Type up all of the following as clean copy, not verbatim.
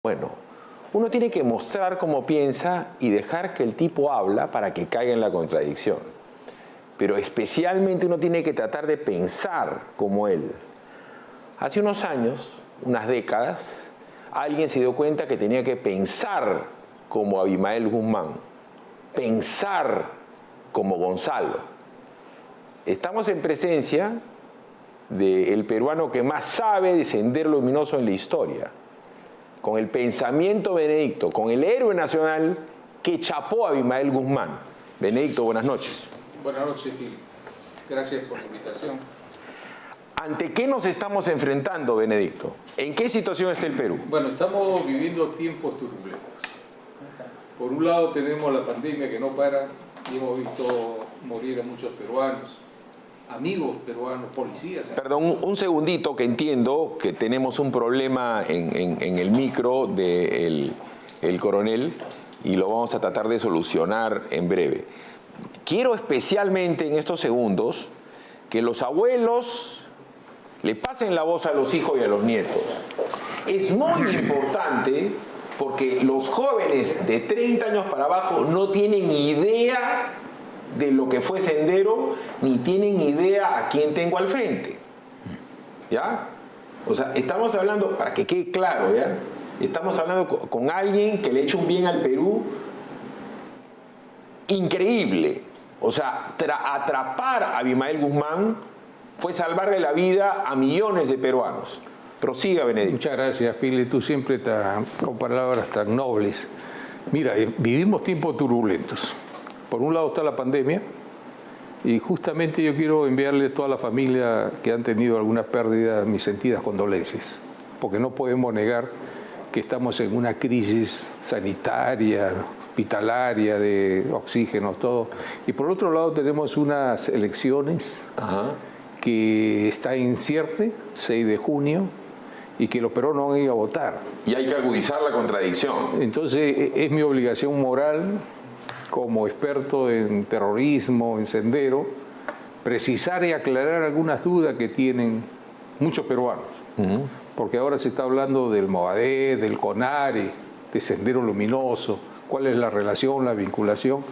Bueno, uno tiene que mostrar cómo piensa y dejar que el tipo habla para que caiga en la contradicción. Pero especialmente uno tiene que tratar de pensar como él. Hace unos años, unas décadas, alguien se dio cuenta que tenía que pensar como Abimael Guzmán, pensar como Gonzalo. Estamos en presencia del peruano que más sabe de Sendero Luminoso en la historia, con el pensamiento Benedicto, con el héroe nacional que chapó a Abimael Guzmán. Benedicto, buenas noches. Buenas noches, Gil. Gracias por la invitación. ¿Ante qué nos estamos enfrentando, Benedicto? ¿En qué situación está el Perú? Bueno, estamos viviendo tiempos turbulentos. Por un lado tenemos la pandemia que no para y hemos visto morir a muchos peruanos, amigos peruanos, policías. Perdón, un segundito, que entiendo que tenemos un problema en el micro del coronel y lo vamos a tratar de solucionar en breve. Quiero especialmente en estos segundos que los abuelos le pasen la voz a los hijos y a los nietos. Es muy importante porque los jóvenes de 30 años para abajo no tienen idea de lo que fue Sendero, ni tienen idea a quién tengo al frente. ¿Ya? O sea, estamos hablando, para que quede claro, ¿ya? Estamos hablando con alguien que le ha hecho un bien al Perú increíble. O sea, atrapar a Abimael Guzmán fue salvarle la vida a millones de peruanos. Prosiga, Benedicto. Muchas gracias, Philly. Tú siempre con palabras tan nobles. Mira, vivimos tiempos turbulentos. Por un lado está la pandemia y justamente yo quiero enviarle a toda la familia que han tenido alguna pérdida mis sentidas condolencias, porque no podemos negar que estamos en una crisis sanitaria, hospitalaria, de oxígeno, todo. Y por otro lado tenemos unas elecciones que está en cierne, 6 de junio, y que los peruanos van a ir a votar. Y hay que agudizar la contradicción. Entonces es mi obligación moral, como experto en terrorismo, en Sendero, precisar y aclarar algunas dudas que tienen muchos peruanos. Porque ahora se está hablando del Movadef, del CONARE, de Sendero Luminoso, cuál es la relación, la vinculación.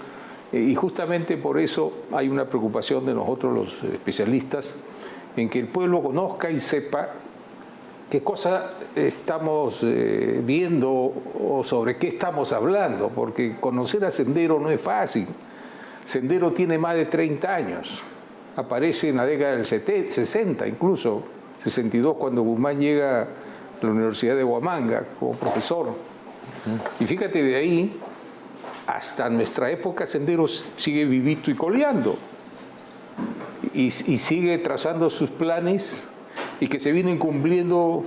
Y justamente por eso hay una preocupación de nosotros los especialistas en que el pueblo conozca y sepa qué cosa estamos viendo o sobre qué estamos hablando, porque conocer a Sendero no es fácil. Sendero tiene más de 30 años, aparece en la década del 60, incluso 62, cuando Guzmán llega a la Universidad de Huamanga como profesor. Y fíjate, de ahí hasta nuestra época Sendero sigue vivito y coleando y sigue trazando sus planes y que se vienen cumpliendo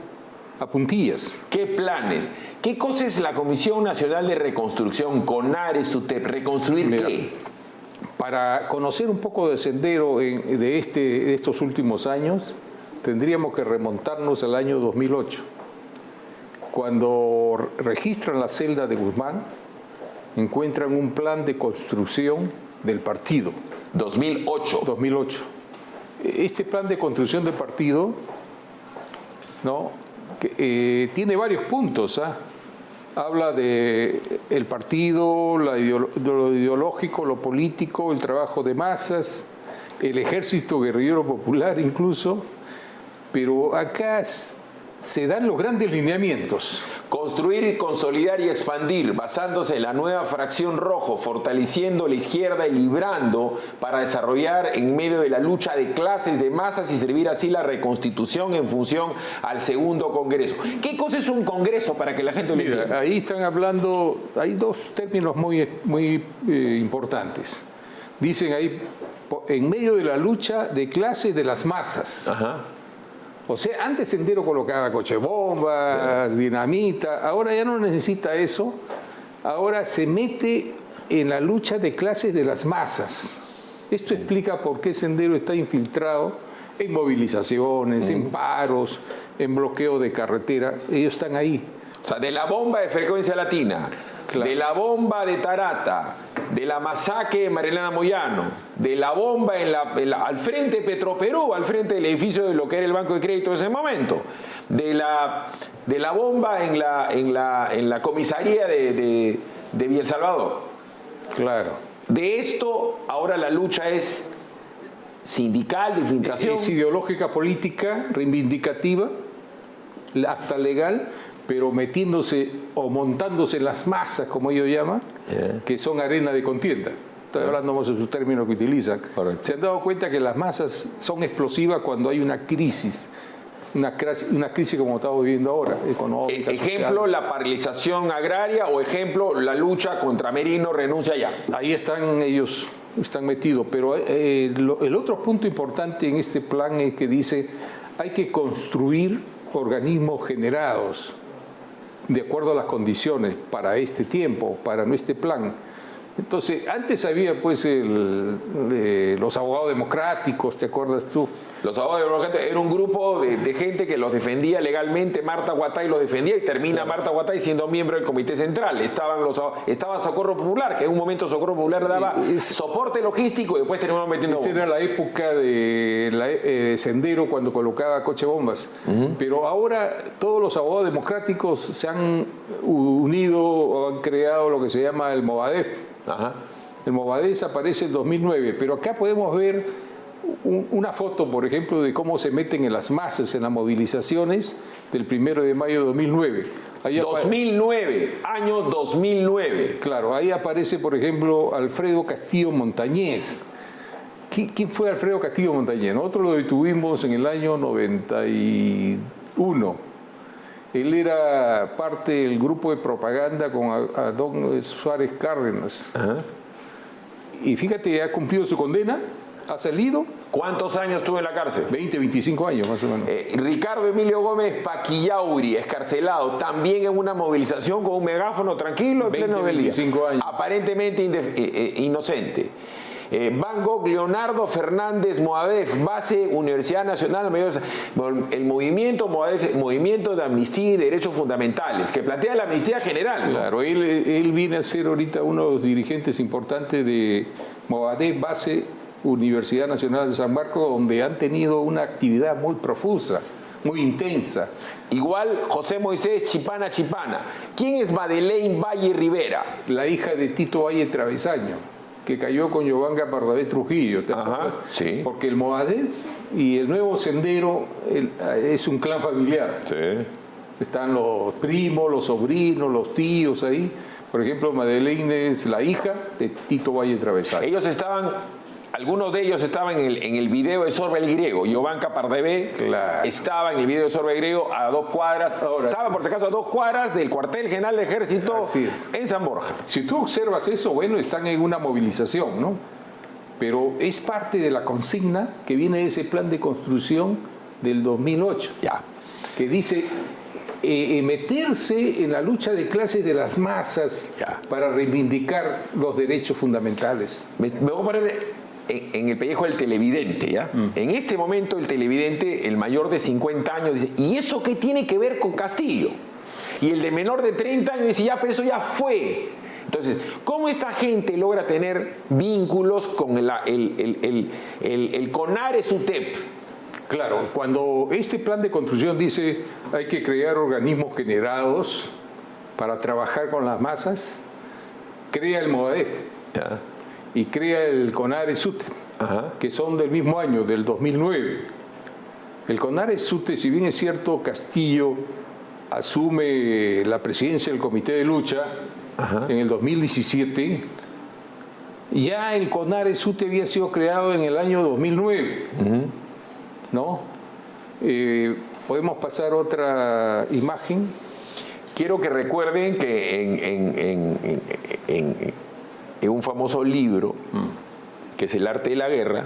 a puntillas. ¿Qué planes? ¿Qué cosa es la Comisión Nacional de Reconstrucción, CONARE, SUTEP? ¿Reconstruir qué? Para conocer un poco de Sendero de estos últimos años, tendríamos que remontarnos al año 2008. Cuando registran la celda de Guzmán, encuentran un plan de construcción del partido. 2008. 2008. Este plan de construcción del partido, ¿no? Tiene varios puntos. Habla de el partido, lo ideológico, lo político, el trabajo de masas, el ejército guerrillero popular incluso, pero acá se dan los grandes lineamientos. Construir, consolidar y expandir, basándose en la nueva fracción rojo, fortaleciendo la izquierda y librando para desarrollar en medio de la lucha de clases, de masas y servir así la reconstitución en función al segundo Congreso. ¿Qué cosa es un Congreso para que la gente lo entienda? Ahí están hablando, hay dos términos muy importantes. Dicen ahí, en medio de la lucha de clases de las masas. O sea, antes Sendero colocaba cochebombas, dinamita, ahora ya no necesita eso, ahora se mete en la lucha de clases de las masas. Esto explica por qué Sendero está infiltrado en movilizaciones, en paros, en bloqueo de carretera. Ellos están ahí. O sea, de la bomba de Frecuencia Latina, claro, de la bomba de Tarata, de la masacre de Marilena Moyano, de la bomba al frente de Petroperú, al frente del edificio de lo que era el Banco de Crédito en ese momento, de la bomba en la comisaría de Villa El Salvador. Claro. De esto ahora la lucha es sindical, de infiltración. Es ideológica, política, reivindicativa, hasta legal, pero metiéndose o montándose en las masas, como ellos llaman, que son arena de contienda. Estoy hablando más de sus términos que utilizan. Correcto. Se han dado cuenta que las masas son explosivas cuando hay una crisis. Una crisis como estamos viviendo ahora, económica. Ejemplo, social. la paralización agraria, o ejemplo, la lucha contra Merino, renuncia ya. Ahí están ellos, están metidos. Pero el otro punto importante en este plan es que dice hay que construir organismos generados de acuerdo a las condiciones para este tiempo, para nuestro plan. Entonces, antes había pues los abogados democráticos, ¿te acuerdas tú? Los abogados democráticos era un grupo de gente que los defendía legalmente. Marta Guatay los defendía y termina Marta Guatay siendo miembro del Comité Central. Estaba Socorro Popular, que en un momento Socorro Popular daba soporte logístico y después terminó metiendo bombas. Esa era la época de Sendero cuando colocaba coche bombas. Pero ahora todos los abogados democráticos se han unido o han creado lo que se llama el Movadef. Ajá. El Movadef aparece en 2009, pero acá podemos ver una foto, por ejemplo, de cómo se meten en las masas, en las movilizaciones del 1 de mayo de 2009. Ahí 2009, año 2009. Claro, ahí aparece, por ejemplo, Alfredo Castillo Montañez. ¿Quién fue Alfredo Castillo Montañez? Nosotros lo detuvimos en el año 91. Él era parte del grupo de propaganda con Adón Suárez Cárdenas. Ajá. Y fíjate, ha cumplido su condena, ha salido. ¿Cuántos años estuvo en la cárcel? 20, 25 años más o menos. Ricardo Emilio Gómez Paquillauri, escarcelado, también en una movilización con un megáfono tranquilo en 20, pleno del día. 25 años. Aparentemente inocente. Van Gogh, Leonardo Fernández Moadef, base Universidad Nacional, el movimiento Moadef, Movimiento de Amnistía y Derechos Fundamentales, que plantea la amnistía general, ¿no? Claro, él viene a ser ahorita uno de los dirigentes importantes de Moadef, base Universidad Nacional de San Marcos, donde han tenido una actividad muy profusa, muy intensa. Igual José Moisés Chipana. ¿Quién es Madeleine Valle Rivera? La hija de Tito Valle Travesaño, que cayó con Yovanca Pardavé Trujillo, ¿te acuerdas? Sí. Porque el Movadef y el Nuevo Sendero es un clan familiar. Sí. Están los primos, los sobrinos, los tíos ahí. Por ejemplo, Madeleine es la hija de Tito Valle Travesaño. Algunos de ellos estaban en el video de Sorba el Griego. Yovanca Pardavé estaba en el video de Sorba el Griego a 2 cuadras. Estaba, por si acaso, a 2 cuadras del cuartel general de ejército en San Borja. Si tú observas eso, bueno, están en una movilización, ¿no? Pero es parte de la consigna que viene de ese plan de construcción del 2008. Ya. Que dice meterse en la lucha de clases de las masas para reivindicar los derechos fundamentales. Me voy a poner en el pellejo del televidente, ¿ya? En este momento el televidente, el mayor de 50 años, dice, ¿y eso qué tiene que ver con Castillo? Y el de menor de 30 años dice, ya, pero eso ya fue. Entonces, ¿cómo esta gente logra tener vínculos con el CONARES-UTEP? Claro, cuando este plan de construcción dice hay que crear organismos generados para trabajar con las masas, crea el Movadef y crea el CONARES-UTEP, que son del mismo año, del 2009. El CONARES-UTEP, si bien es cierto, Castillo asume la presidencia del Comité de Lucha en el 2017, ya el CONARES-UTEP había sido creado en el año 2009. ¿No? Podemos pasar otra imagen. Quiero que recuerden que en un famoso libro, que es El arte de la guerra,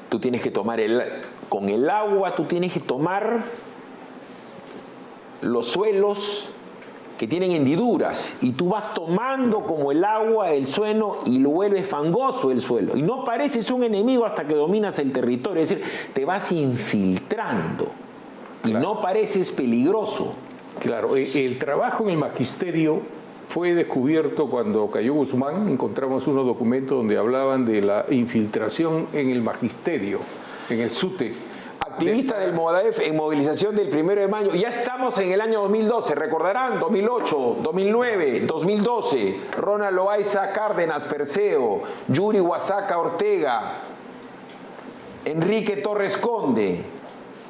tú tienes que tomar con el agua, tú tienes que tomar los suelos que tienen hendiduras, y tú vas tomando como el agua el suelo y lo vuelves fangoso el suelo, y no pareces un enemigo hasta que dominas el territorio, es decir, te vas infiltrando y no pareces peligroso. Claro, el trabajo en el magisterio fue descubierto cuando cayó Guzmán. Encontramos unos documentos donde hablaban de la infiltración en el magisterio, en el SUTE. Activistas del Movadef en movilización del 1 de mayo. Ya estamos en el año 2012, recordarán, 2008, 2009, 2012. Ronald Loaiza Cárdenas Perseo, Yuri Huasaca Ortega, Enrique Torres Conde,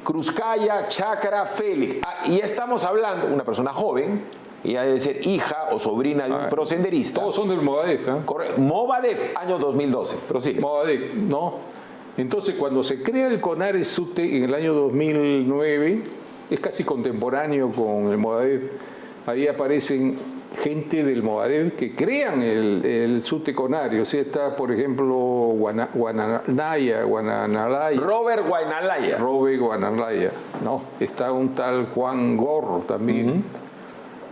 Cruzcaya Chacra Félix. Y ya estamos hablando, una persona joven, ella debe ser hija o sobrina de un prosenderista. Todos son del Movadef, ¿eh? Movadef, año 2012. Prosigue. Movadef, ¿no? Entonces, cuando se crea el CONARE-SUTE en el año 2009, es casi contemporáneo con el Movadef. Ahí aparecen gente del Movadef que crean el SUTE CONARE. O sea, está, por ejemplo, Guananalaya. Robert Guananalaya, ¿no? Está un tal Juan Gorro también.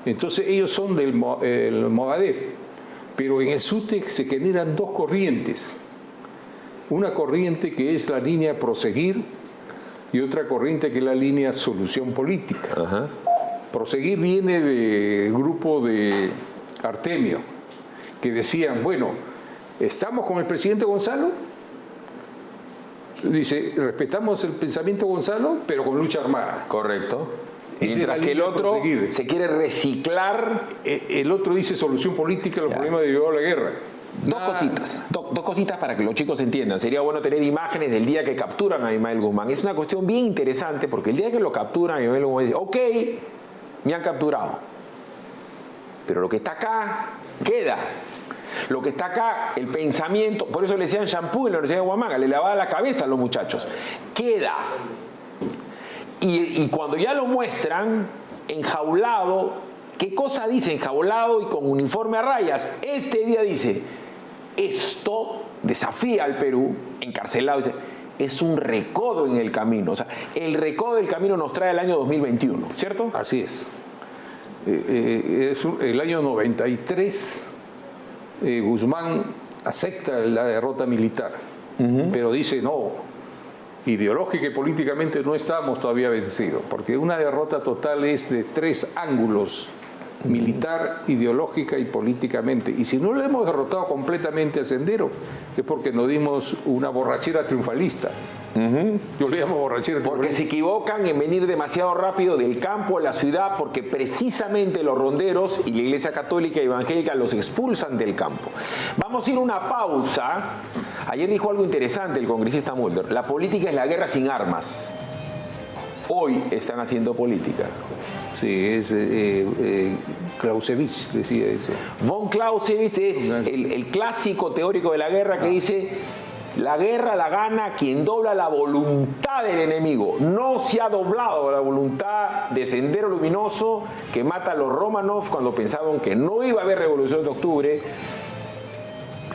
Entonces, ellos son del Movadef. Pero en el SUTE se generan dos corrientes. Una corriente que es la línea Proseguir y otra corriente que es la línea Solución Política. Ajá. Proseguir viene del grupo de Artemio, que decían, bueno, ¿estamos con el presidente Gonzalo? Dice, respetamos el pensamiento Gonzalo, pero con lucha armada. Correcto. Mientras que el otro se quiere reciclar. El otro dice solución política a los problemas de la guerra. Dos cositas para que los chicos entiendan. Sería bueno tener imágenes del día que capturan a Ismael Guzmán. Es una cuestión bien interesante porque el día que lo capturan, Ismael Guzmán dice, ok, me han capturado. Pero lo que está acá, queda. Lo que está acá, el pensamiento, por eso le decían shampoo en la Universidad de Huamanga, le lavaba la cabeza a los muchachos. Queda. Y cuando ya lo muestran, enjaulado, ¿qué cosa dice enjaulado y con uniforme a rayas? Este día dice, esto desafía al Perú, encarcelado, dice, es un recodo en el camino. O sea, el recodo del camino nos trae el año 2021, ¿cierto? Así es. El año 93, Guzmán acepta la derrota militar, pero dice, no, ideológica y políticamente no estamos todavía vencidos, porque una derrota total es de 3 ángulos: militar, ideológica y políticamente. Y si no lo hemos derrotado completamente a Sendero, es porque nos dimos una borrachera triunfalista. Yo le llamo borrachera triunfalista. Porque se equivocan en venir demasiado rápido del campo a la ciudad, porque precisamente los ronderos y la Iglesia Católica y Evangélica los expulsan del campo. Vamos a ir a una pausa. Ayer dijo algo interesante el congresista Mulder. La política es la guerra sin armas. Hoy están haciendo política. Sí, es Clausewitz decía eso. Von Clausewitz es el clásico teórico de la guerra que dice: la guerra la gana quien dobla la voluntad del enemigo. No se ha doblado la voluntad de Sendero Luminoso, que mata a los Romanov cuando pensaban que no iba a haber revolución de octubre.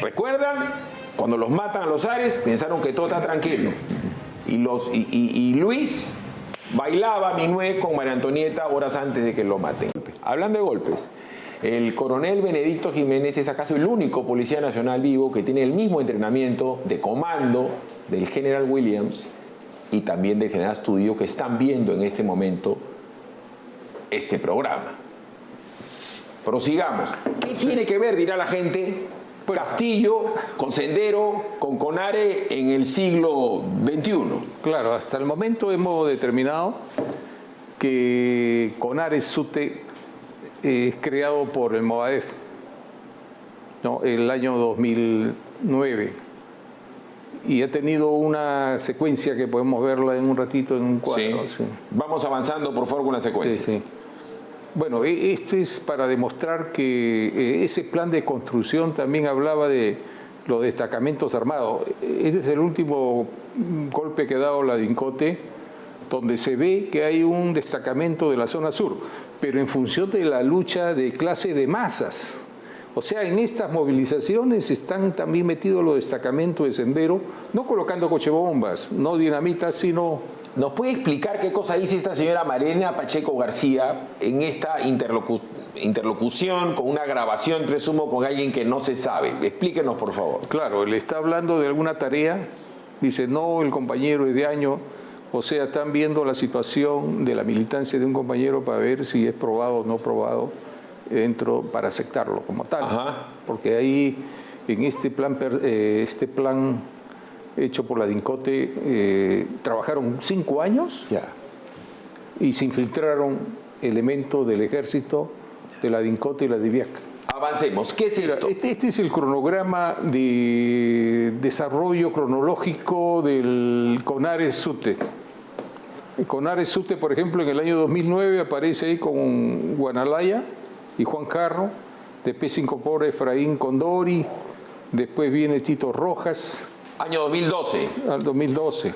¿Recuerdan? Cuando los matan a los Ares, pensaron que todo está tranquilo. Y Luis bailaba minué con María Antonieta horas antes de que lo maten. Hablando de golpes, el coronel Benedicto Jiménez es acaso el único policía nacional vivo que tiene el mismo entrenamiento de comando del general Williams y también del general Astudillo, que están viendo en este momento este programa. Prosigamos. ¿Qué tiene que ver, dirá la gente, Castillo con Sendero, con CONARE en el siglo XXI? Claro, hasta el momento hemos determinado que CONARE-SUTE es creado por el Movadef, ¿no? El año 2009, y ha tenido una secuencia que podemos verla en un ratito en un cuadro. Sí. Sí. Vamos avanzando, por favor, con la secuencia. Sí, sí. Bueno, esto es para demostrar que ese plan de construcción también hablaba de los destacamentos armados. Este es el último golpe que ha dado la DINCOTE, donde se ve que hay un destacamento de la zona sur, pero en función de la lucha de clase de masas. O sea, en estas movilizaciones están también metidos los destacamentos de Sendero, no colocando cochebombas, no dinamitas, sino... ¿Nos puede explicar qué cosa dice esta señora Marina Pacheco García en esta interlocución con una grabación, presumo, con alguien que no se sabe? Explíquenos, por favor. Claro, él está hablando de alguna tarea, dice, no, el compañero es de año, o sea, están viendo la situación de la militancia de un compañero para ver si es probado o no probado dentro, para aceptarlo como tal. Ajá. Porque ahí, en este plan hecho por la DINCOTE, trabajaron 5 años y se infiltraron elementos del ejército, de la DINCOTE y la DIVIAC. Avancemos. ¿Qué es esto? Este es el cronograma de desarrollo cronológico del CONARES-SUTE. El CONARES-SUTE, por ejemplo, en el año 2009 aparece ahí con Guanalaya y Juan Carro, después se incorpora Efraín Condori, después viene Tito Rojas. Año 2012. Al 2012.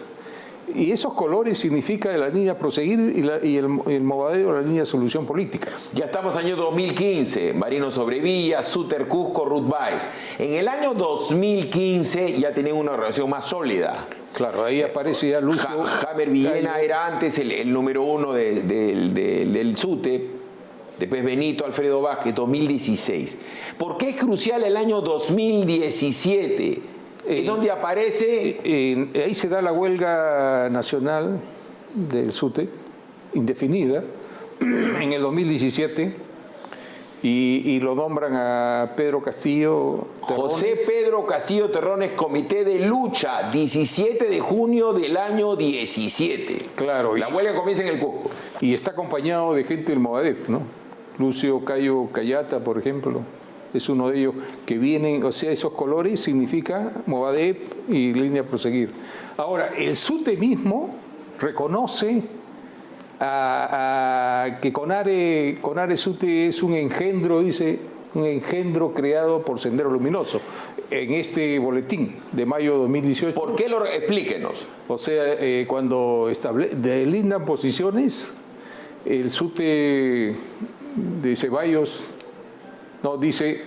Y esos colores significa la línea proseguir y el Movadeo, la línea de solución política. Ya estamos año 2015, Marino Sobrevilla, Suter Cusco, Ruth Báez. En el año 2015 ya tenían una relación más sólida. Claro, ahí aparece ya Lucio. Jamer Villena era antes el número 1 del SUTE, después Benito Alfredo Vázquez, 2016. ¿Por qué es crucial el año 2017? Es donde aparece... ahí se da la huelga nacional del SUTE, indefinida, en el 2017, y lo nombran a Pedro Castillo Terrones. José Pedro Castillo Terrones, Comité de Lucha, 17 de junio del año 17. Claro. La huelga comienza en el Cusco. Y está acompañado de gente del Movadef, ¿no? Lucio Cayo Cayata, por ejemplo, es uno de ellos, que vienen, o sea, esos colores significa Movadef y línea a proseguir. Ahora, el SUTE mismo reconoce que CONARE SUTE es un engendro, dice, un engendro creado por Sendero Luminoso, en este boletín de mayo de 2018. ¿Por qué? Explíquenos. O sea, cuando delindan posiciones, el SUTE de Ceballos dice,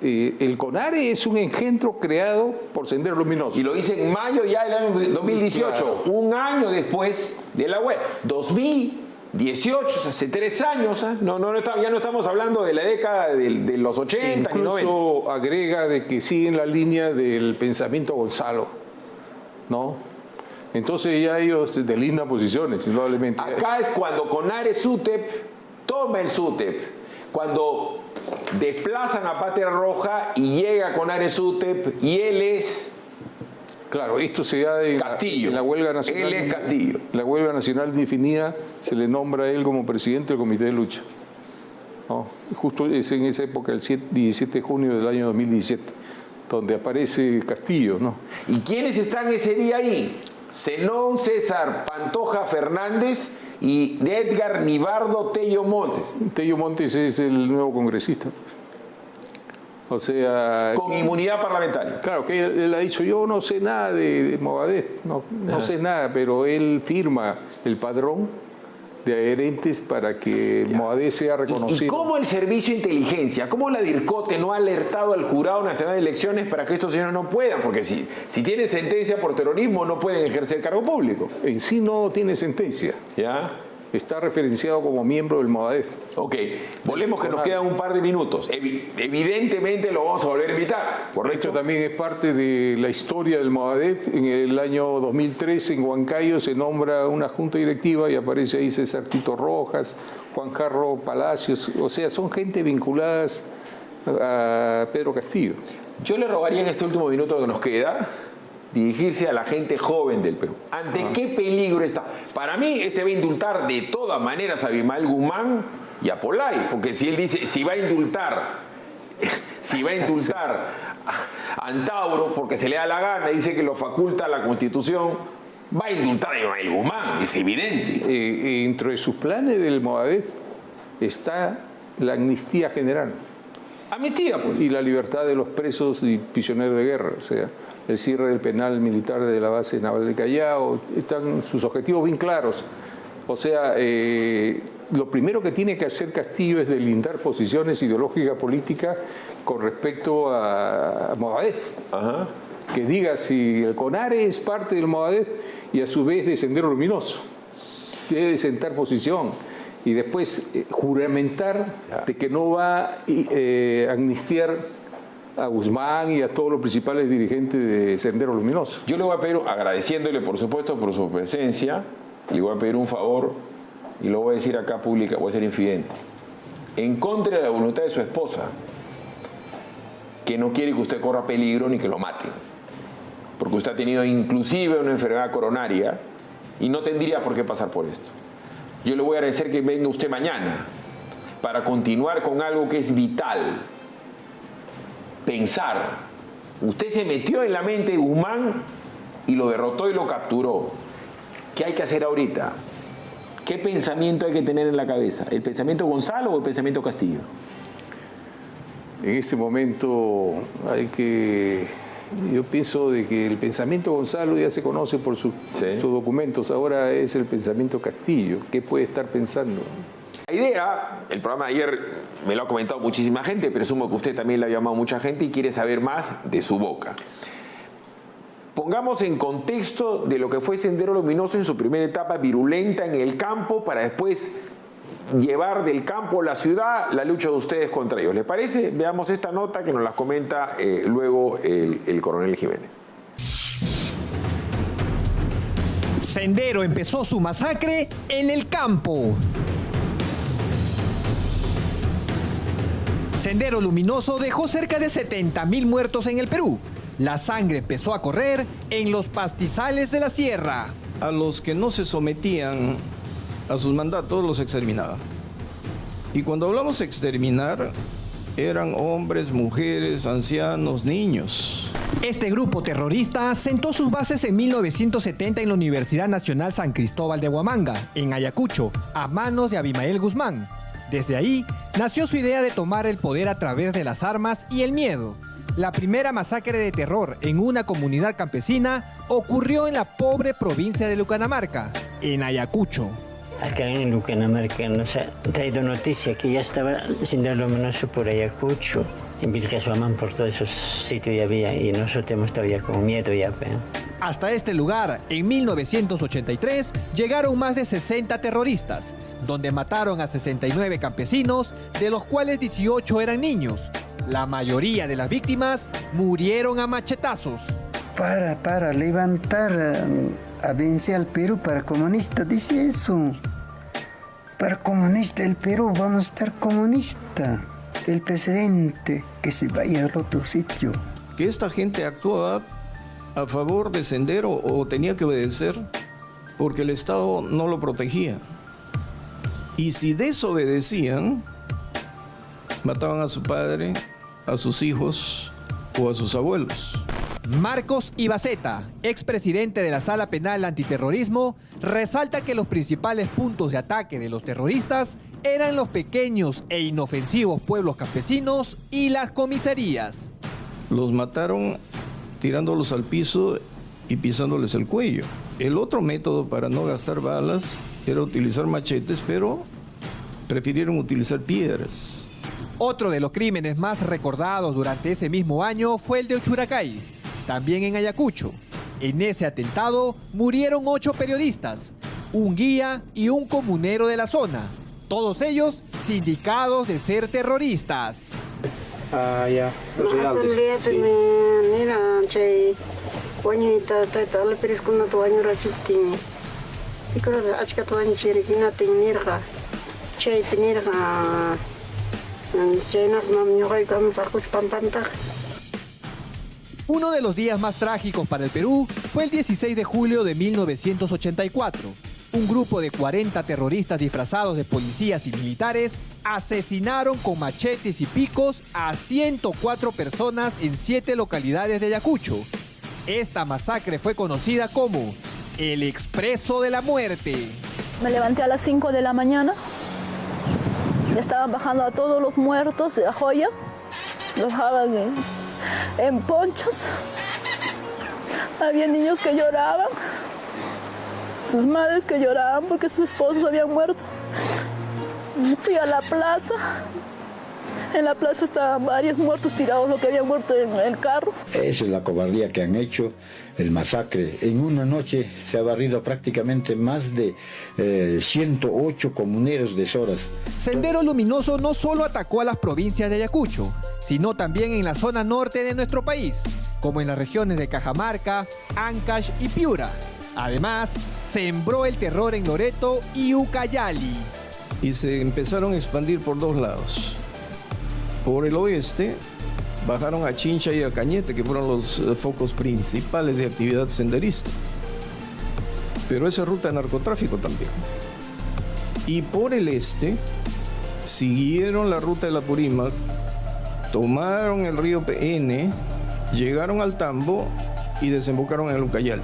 el CONARE es un engendro creado por Sendero Luminoso. Y lo dice en mayo ya del año 2018, claro. Un año después de la web. 2018, hace 3 años. Ya no estamos hablando de la década de los 80 ni 90. Incluso agrega de que sigue en la línea del pensamiento Gonzalo, ¿no? Entonces ya ellos delindan posiciones, indudablemente. Acá es cuando CONARE SUTEP toma el SUTEP. Cuando desplazan a Patria Roja y llega CONARE SUTEP y él es... Claro, esto se da en Castillo. En la huelga nacional. Él es Castillo. La huelga nacional definida se le nombra a él como presidente del Comité de Lucha. ¿No? Justo es en esa época, el 17 de junio del año 2017, donde aparece Castillo, ¿no? ¿Y quiénes están ese día ahí? Zenón César Pantoja Fernández y Edgar Nibardo Tello Montes. Tello Montes es el nuevo congresista. O sea... Con inmunidad parlamentaria. Claro, que él ha dicho, yo no sé nada de Movadef, no sé nada, pero él firma el padrón de adherentes para que Movadef sea reconocido. ¿Y cómo el Servicio de Inteligencia, cómo la DIRCOTE no ha alertado al Jurado Nacional de Elecciones para que estos señores no puedan? Porque si tienen sentencia por terrorismo no pueden ejercer cargo público. En sí no tiene sentencia. ¿Ya? Está referenciado como miembro del Movadef. Ok, volvemos que nos quedan un par de minutos. Evidentemente lo vamos a volver a invitar, ¿correcto? Esto también es parte de la historia del Movadef. En el año 2013 en Huancayo se nombra una junta directiva y aparece ahí César Tito Rojas, Juan Carro Palacios. O sea, son gente vinculadas a Pedro Castillo. Yo le rogaría en este último minuto que nos queda dirigirse a la gente joven del Perú. ¿Ante qué peligro está? Para mí, va a indultar de todas maneras a Abimael Guzmán y a Polay, porque si él dice, si va a indultar a Antauro porque se le da la gana, dice que lo faculta la Constitución, va a indultar a Abimael Guzmán, es evidente. Dentro de sus planes del Movadef está la amnistía general. Amnistía, pues. Y la libertad de los presos y prisioneros de guerra, o sea, el cierre del penal militar de la base naval de Callao, están sus objetivos bien claros. O sea, lo primero que tiene que hacer Castillo es delindar posiciones ideológicas políticas con respecto a Movadef. Ajá. Que diga si el CONARE es parte del Movadef y a su vez de Sendero Luminoso. Debe sentar posición y después juramentar de que no va a amnistiar a Guzmán y a todos los principales dirigentes de Sendero Luminoso. Yo le voy a pedir, agradeciéndole por supuesto por su presencia, le voy a pedir un favor y lo voy a decir acá pública, voy a ser infidente. En contra de la voluntad de su esposa, que no quiere que usted corra peligro ni que lo maten. porque usted ha tenido inclusive una enfermedad coronaria y no tendría por qué pasar por esto. Yo le voy a agradecer que venga usted mañana para continuar con algo que es vital. Pensar. Usted se metió en la mente de Guzmán y lo derrotó y lo capturó. ¿Qué hay que hacer ahorita? ¿Qué pensamiento hay que tener en la cabeza? ¿El pensamiento Gonzalo o el pensamiento Castillo? En este momento yo pienso de que el pensamiento Gonzalo ya se conoce por sus documentos, ahora es el pensamiento Castillo. ¿Qué puede estar pensando? La idea, el programa de ayer me lo ha comentado muchísima gente, presumo que usted también le ha llamado mucha gente y quiere saber más de su boca. Pongamos en contexto de lo que fue Sendero Luminoso en su primera etapa virulenta en el campo para después llevar del campo a la ciudad la lucha de ustedes contra ellos. ¿Les parece? Veamos esta nota que nos la comenta luego el coronel Jiménez. Sendero empezó su masacre en el campo. Sendero Luminoso dejó cerca de 70.000 muertos en el Perú. La sangre empezó a correr en los pastizales de la sierra. A los que no se sometían a sus mandatos los exterminaba. Y cuando hablamos de exterminar, eran hombres, mujeres, ancianos, niños. Este grupo terrorista sentó sus bases en 1970 en la Universidad Nacional San Cristóbal de Huamanga, en Ayacucho, a manos de Abimael Guzmán. Desde ahí nació su idea de tomar el poder a través de las armas y el miedo. La primera masacre de terror en una comunidad campesina ocurrió en la pobre provincia de Lucanamarca, en Ayacucho. Acá en Lucanamarca nos ha traído noticia que ya estaba Sendero Luminoso por Ayacucho, en Vilcashuamán, por todos esos sitios ya había, y nosotros hemos estado ya con miedo ya. Hasta este lugar, en 1983, llegaron más de 60 terroristas, donde mataron a 69 campesinos, de los cuales 18 eran niños. La mayoría de las víctimas murieron a machetazos. Para levantar a vencer al Perú para comunista, dice eso. Para comunista, el Perú vamos a estar comunista. El presidente que se vaya al otro sitio. Que esta gente actuaba a favor de Sendero o tenía que obedecer porque el Estado no lo protegía. Y si desobedecían, mataban a su padre, a sus hijos o a sus abuelos. Marcos Ibaceta, expresidente de la Sala Penal Antiterrorismo, resalta que los principales puntos de ataque de los terroristas eran los pequeños e inofensivos pueblos campesinos y las comisarías. Los mataron tirándolos al piso y pisándoles el cuello. El otro método para no gastar balas era utilizar machetes, pero prefirieron utilizar piedras. Otro de los crímenes más recordados durante ese mismo año fue el de Ochuracay, también en Ayacucho. En ese atentado murieron 8 periodistas, un guía y un comunero de la zona, todos ellos sindicados de ser terroristas. Ya, los reales. Sí. Uno de los días más trágicos para el Perú fue el 16 de julio de 1984. Un grupo de 40 terroristas disfrazados de policías y militares asesinaron con machetes y picos a 104 personas en 7 localidades de Ayacucho. Esta masacre fue conocida como el Expreso de la Muerte. Me levanté a las 5 de la mañana. Estaban bajando a todos los muertos de la joya. Los bajaban en ponchos. Había niños que lloraban. Sus madres que lloraban porque sus esposos habían muerto. Fui a la plaza. En la plaza estaban varios muertos tirados, los que habían muerto en el carro. Esa es la cobardía que han hecho, el masacre. En una noche se ha barrido prácticamente más de 108 comuneros de Soras. Sendero Luminoso no solo atacó a las provincias de Ayacucho, sino también en la zona norte de nuestro país, como en las regiones de Cajamarca, Ancash y Piura. Además, sembró el terror en Loreto y Ucayali. Y se empezaron a expandir por dos lados. Por el oeste, bajaron a Chincha y a Cañete, que fueron los focos principales de actividad senderista. Pero esa es ruta de narcotráfico también. Y por el este, siguieron la ruta de la Purímac, tomaron el río PN, llegaron al Tambo y desembocaron en el Ucayali.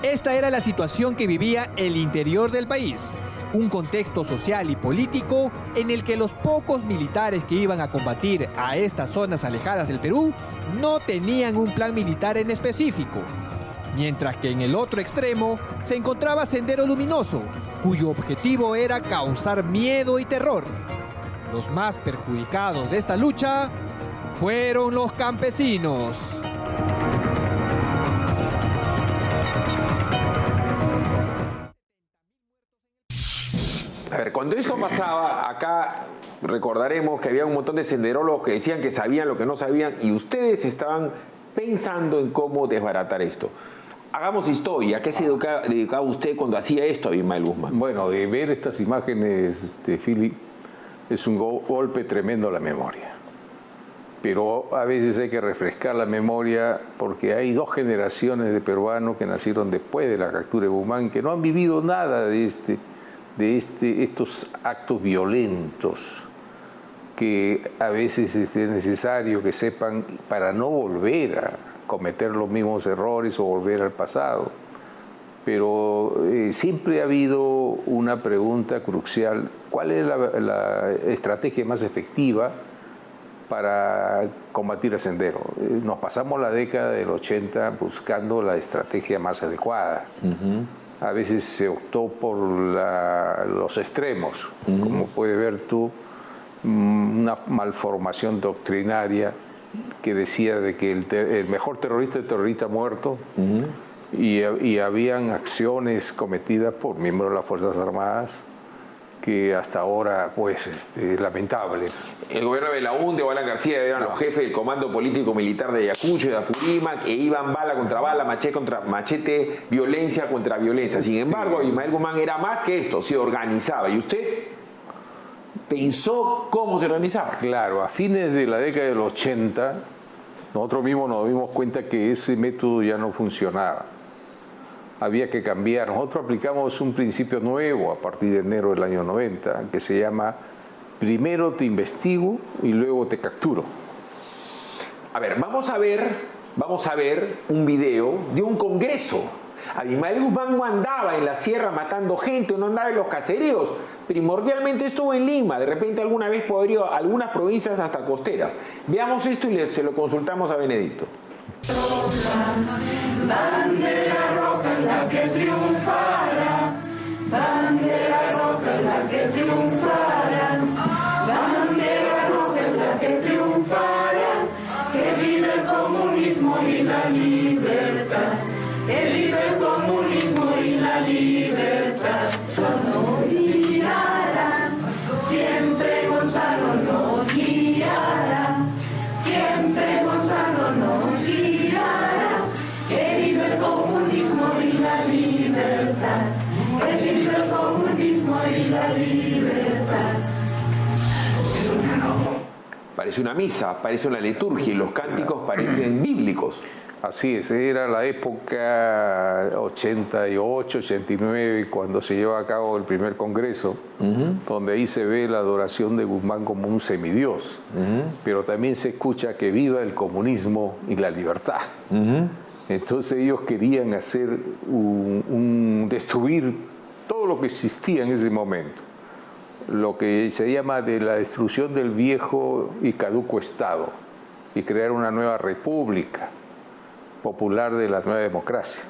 Esta era la situación que vivía el interior del país. Un contexto social y político en el que los pocos militares que iban a combatir a estas zonas alejadas del Perú no tenían un plan militar en específico. Mientras que en el otro extremo se encontraba Sendero Luminoso, cuyo objetivo era causar miedo y terror. Los más perjudicados de esta lucha fueron los campesinos. A ver, cuando esto pasaba, acá recordaremos que había un montón de senderólogos que decían que sabían lo que no sabían y ustedes estaban pensando en cómo desbaratar esto. Hagamos historia. ¿A qué se dedicaba usted cuando hacía esto, Abimael Guzmán? Bueno, de ver estas imágenes, Philip, es un golpe tremendo a la memoria. Pero a veces hay que refrescar la memoria porque hay 2 generaciones de peruanos que nacieron después de la captura de Guzmán que no han vivido nada de estos actos violentos que a veces es necesario que sepan para no volver a cometer los mismos errores o volver al pasado. Pero siempre ha habido una pregunta crucial: ¿cuál es la estrategia más efectiva para combatir el sendero? Nos pasamos la década del 80 buscando la estrategia más adecuada. A veces se optó por los extremos, como puedes ver tú, una malformación doctrinaria que decía de que el mejor terrorista es el terrorista muerto, y habían acciones cometidas por miembros de las Fuerzas Armadas que hasta ahora, pues, lamentable. El gobierno de Belaúnde, Alan García, eran los jefes del comando político-militar de Ayacucho, de Apurímac, e iban bala contra bala, machete contra machete, violencia contra violencia. Sin embargo, Abimael Guzmán era más que esto, se organizaba. ¿Y usted pensó cómo se organizaba? Claro, a fines de la década del 80, nosotros mismos nos dimos cuenta que ese método ya no funcionaba. Había que cambiar. Nosotros aplicamos un principio nuevo a partir de enero del año 90, que se llama: primero te investigo y luego te capturo. A ver, vamos a ver un video de un congreso. Abimael Guzmán no andaba en la sierra matando gente, no andaba en los caseríos. Primordialmente estuvo en Lima, de repente alguna vez podría a algunas provincias hasta costeras. Veamos esto y se lo consultamos a Benedicto. Bandera roja es la que triunfará, bandera roja es la que triunfará, bandera roja es la que triunfará, que vive el comunismo y la libertad, que vive el comunismo y la libertad. Nos guiará, siempre Gonzalo nos guiará, siempre Gonzalo nos guiará, que vive el comunismo y la libertad, que vive el comunismo y la libertad. Parece una misa, parece una liturgia y los cánticos parecen bíblicos. Así es, era la época 88, 89, cuando se lleva a cabo el primer congreso, donde ahí se ve la adoración de Guzmán como un semidios, pero también se escucha que viva el comunismo y la libertad. Entonces ellos querían hacer destruir todo lo que existía en ese momento, lo que se llama de la destrucción del viejo y caduco Estado, y crear una nueva república popular de la nueva democracia.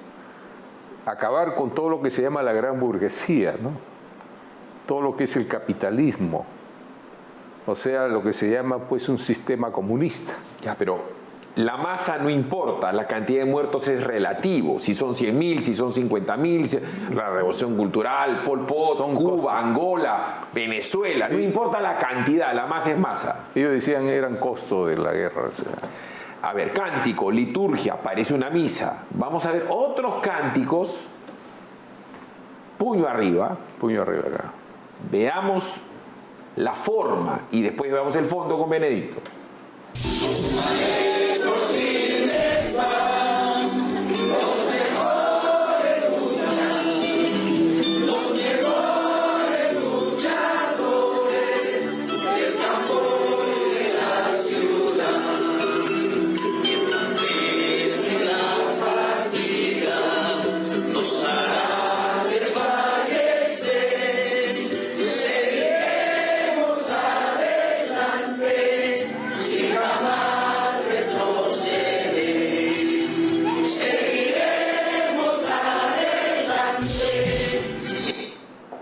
Acabar con todo lo que se llama la gran burguesía, ¿no? Todo lo que es el capitalismo, o sea, lo que se llama pues un sistema comunista. Ya, pero la masa no importa, la cantidad de muertos es relativo, si son 100.000, si son 50.000, la revolución cultural, Pol Pot, Cuba, Angola, Venezuela, no importa la cantidad, la masa es masa. Ellos decían eran costo de la guerra, o sea. A ver, cántico, liturgia, parece una misa. Vamos a ver otros cánticos. Puño arriba. Puño arriba acá. Veamos la forma y después veamos el fondo con Benedicto.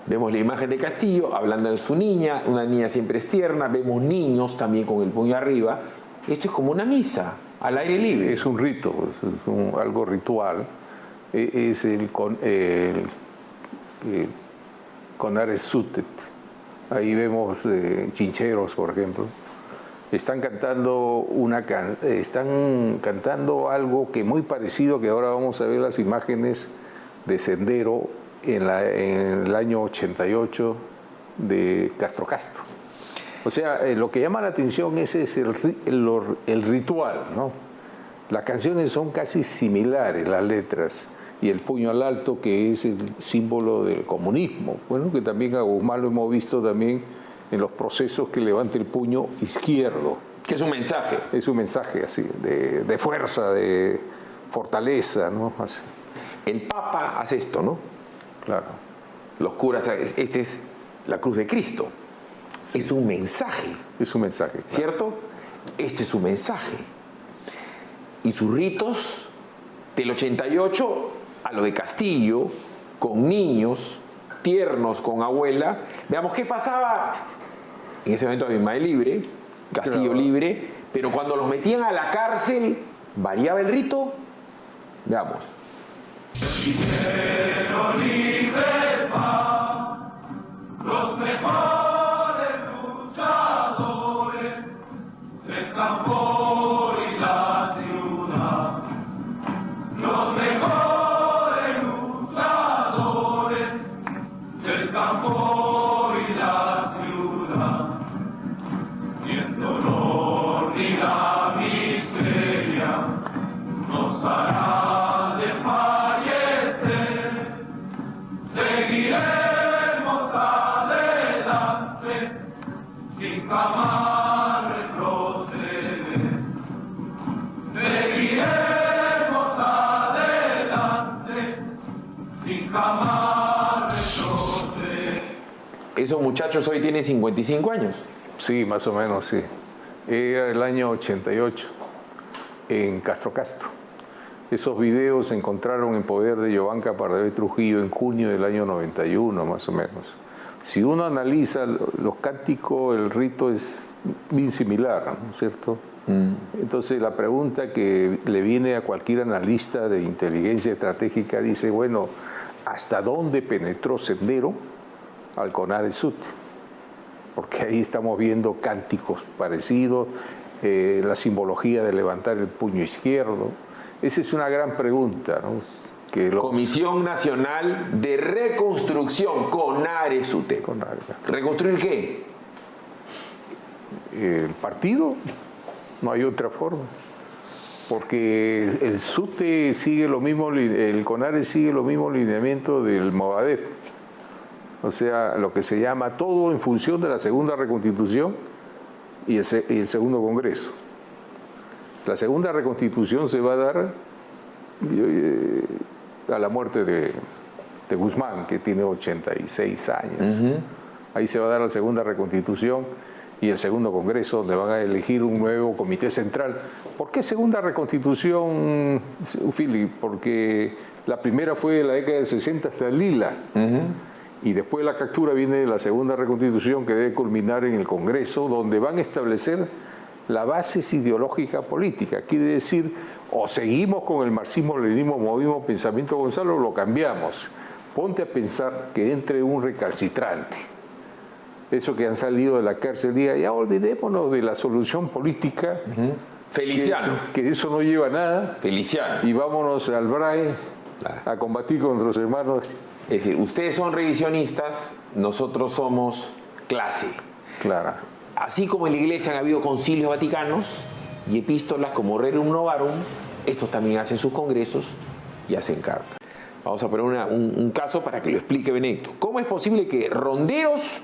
Vemos la imagen de Castillo hablando de su niña, una niña siempre es tierna, vemos niños también con el puño arriba. Esto es como una misa, al aire libre. Es un rito, es algo ritual. Es el Conares Sutet. Ahí vemos chincheros, por ejemplo. Están cantando algo que muy parecido, que ahora vamos a ver las imágenes de Sendero en el año 88 de Castro Castro. O sea, lo que llama la atención es el ritual, ¿no? Las canciones son casi similares, las letras, y el puño al alto, que es el símbolo del comunismo. Bueno, que también a Guzmán lo hemos visto también en los procesos que levanta el puño izquierdo. Que es un mensaje. Es un mensaje así, de fuerza, de fortaleza, ¿no? Así. El Papa hace esto, ¿no? Claro. Los curas, esta es la cruz de Cristo. Sí. Es un mensaje. Es un mensaje. Claro. ¿Cierto? Este es un mensaje. Y sus ritos del 88 a lo de Castillo, con niños tiernos, con abuela. Veamos qué pasaba. En ese momento Abimael libre, Castillo libre, pero cuando los metían a la cárcel, ¿variaba el rito? Veamos. Quiero libertad, los mejores luchadores del campo y la ciudad. Los mejores luchadores del campo y la ciudad. Ni el dolor ni la miseria nos hará desfallecer. Seguiremos adelante sin jamás retroceder. Seguiremos adelante sin jamás retroceder. Esos muchachos hoy tienen 55 años. Sí, más o menos, sí. Era el año 88 en Castro Castro. Esos videos se encontraron en poder de Yovanca Pardavé Trujillo en junio del año 91, más o menos. Si uno analiza los cánticos, el rito es bien similar, ¿no es cierto? Entonces la pregunta que le viene a cualquier analista de inteligencia estratégica dice, bueno, ¿hasta dónde penetró Sendero al Conares Sutet? Porque ahí estamos viendo cánticos parecidos, la simbología de levantar el puño izquierdo. Esa es una gran pregunta, ¿no? Comisión Nacional de Reconstrucción, Conares Sutet. ¿Reconstruir qué? El partido, no hay otra forma. Porque el Sutet sigue lo mismo, el Conares sigue lo mismo lineamiento del Movadef. O sea, lo que se llama todo en función de la segunda reconstitución y el segundo congreso. La segunda reconstitución se va a dar a la muerte de Guzmán, que tiene 86 años. Ahí se va a dar la segunda reconstitución y el segundo congreso, donde van a elegir un nuevo comité central. ¿Por qué segunda reconstitución, Philip? Porque la primera fue de la década del 60 hasta el Lila. Y después de la captura viene la segunda reconstitución, que debe culminar en el Congreso, donde van a establecer la base ideológica política. Quiere decir, o seguimos con el marxismo-leninismo, movimos pensamiento Gonzalo, o lo cambiamos. Ponte a pensar que entre un recalcitrante, eso que han salido de la cárcel, diga, ya olvidémonos de la solución política, Feliciano, que eso no lleva a nada, Feliciano, y vámonos al BRAE a combatir con nuestros hermanos. Es decir, ustedes son revisionistas, nosotros somos clase. Claro. Así como en la Iglesia han habido concilios vaticanos, y epístolas como Rerum Novarum, estos también hacen sus congresos y hacen cartas. Vamos a poner un caso para que lo explique Benedicto. ¿Cómo es posible que ronderos